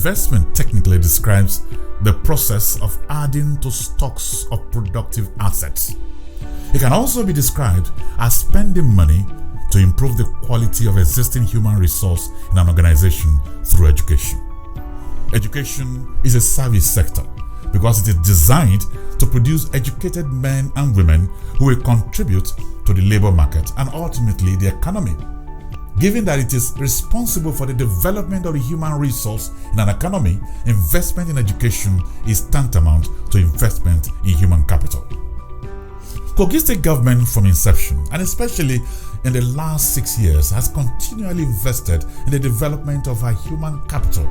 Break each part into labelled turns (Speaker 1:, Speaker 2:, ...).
Speaker 1: investment technically describes the process of adding to stocks of productive assets. It can also be described as spending money to improve the quality of existing human resource in an organization through education. Education is a service sector because it is designed to produce educated men and women who will contribute to the labor market and ultimately the economy. Given that it is responsible for the development of the human resource in an economy, investment in education is tantamount to investment in human capital. Kogi State government from inception, and especially in the last 6 years, has continually invested in the development of our human capital,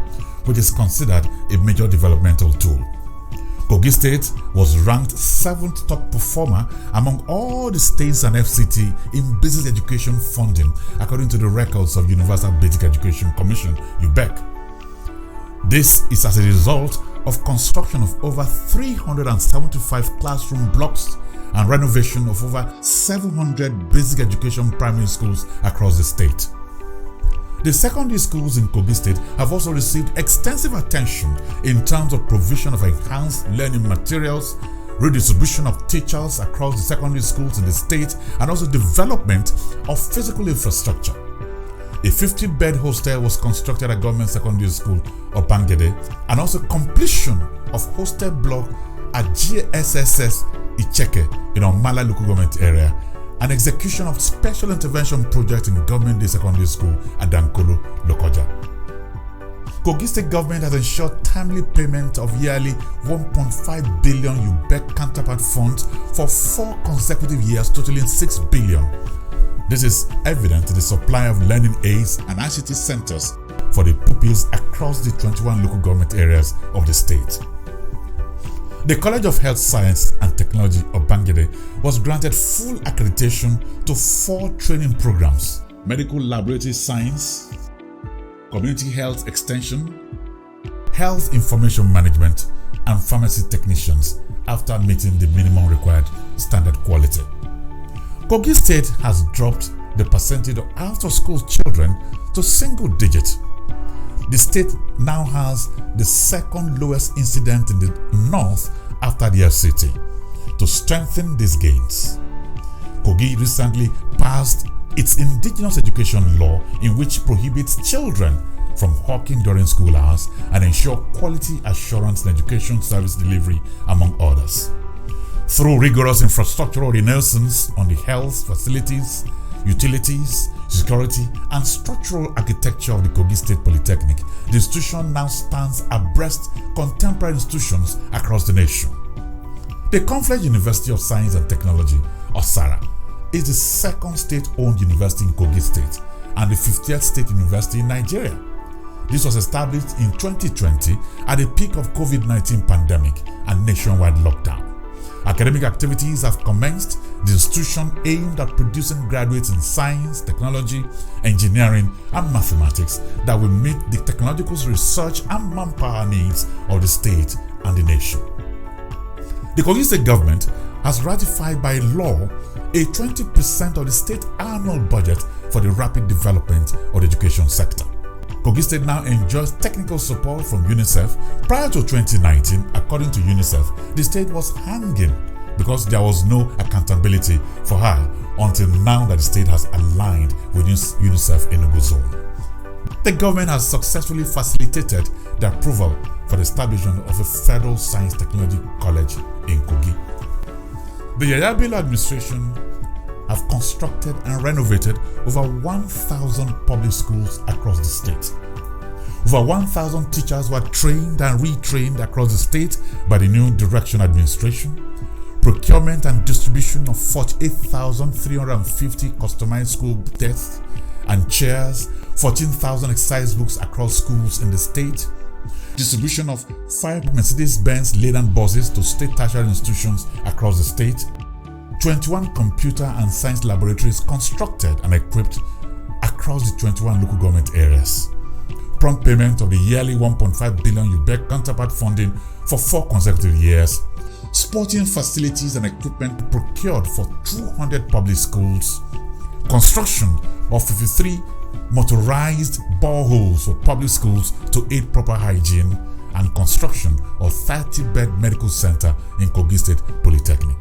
Speaker 1: which is considered a major developmental tool. Kogi State was ranked 7th top performer among all the states and FCT in business education funding, according to the records of Universal Basic Education Commission, UBEC. This is as a result of construction of over 375 classroom blocks and renovation of over 700 basic education primary schools across the state. The secondary schools in Kogi State have also received extensive attention in terms of provision of enhanced learning materials, redistribution of teachers across the secondary schools in the state, and also development of physical infrastructure. A 50-bed hostel was constructed at Government Secondary School Obangede, and also completion of hostel block at GSSS Icheke in Omala local government area, and execution of special intervention project in Government Day Secondary School at Dankolo, Lokoja. Kogi State government has ensured timely payment of yearly 1.5 billion UBEC counterpart funds for 4 consecutive years, totaling 6 billion. This is evident in the supply of learning aids and ICT centers for the pupils across the 21 local government areas of the state. The College of Health Science and Technology of Bangede was granted full accreditation to 4 training programs: Medical Laboratory Science, Community Health Extension, Health Information Management, and Pharmacy Technicians after meeting the minimum required standard quality. Kogi State has dropped the percentage of out-of-school children to single digit. The state now has the second lowest incident in the north after the FCT. To strengthen these gains, Kogi recently passed its indigenous education law, in which prohibits children from hawking during school hours and ensure quality assurance in education service delivery, among others. Through rigorous infrastructural renaissance on the health facilities, utilities, security, and structural architecture of the Kogi State Polytechnic, the institution now stands abreast contemporary institutions across the nation. The Confluence University of Science and Technology, OSARA, is the second state-owned university in Kogi State and the 50th state university in Nigeria. This was established in 2020 at the peak of COVID-19 pandemic and nationwide lockdown. Academic activities have commenced. The institution aimed at producing graduates in science, technology, engineering, and mathematics that will meet the technological research and manpower needs of the state and the nation. The Kogi State government has ratified by law a 20% of the state annual budget for the rapid development of the education sector. Kogi State now enjoys technical support from UNICEF. Prior to 2019, according to UNICEF, the state was hanging because there was no accountability for her until now that the state has aligned with UNICEF Enugu Zone. The government has successfully facilitated the approval for the establishment of a Federal Science Technology College in Kogi. The Yaya Bello administration have constructed and renovated over 1,000 public schools across the state. Over 1,000 teachers were trained and retrained across the state by the new Direction Administration. Procurement and distribution of 48,350 customized school desks and chairs, 14,000 exercise books across schools in the state. Distribution of 5 Mercedes-Benz laden buses to state tertiary institutions across the state. 21 computer and science laboratories constructed and equipped across the 21 local government areas. Prompt payment of the yearly 1.5 billion UBEC counterpart funding for 4 consecutive years. Sporting facilities and equipment procured for 200 public schools. Construction of 53 motorized boreholes for public schools to aid proper hygiene, and construction of 30-bed medical center in Kogi State Polytechnic.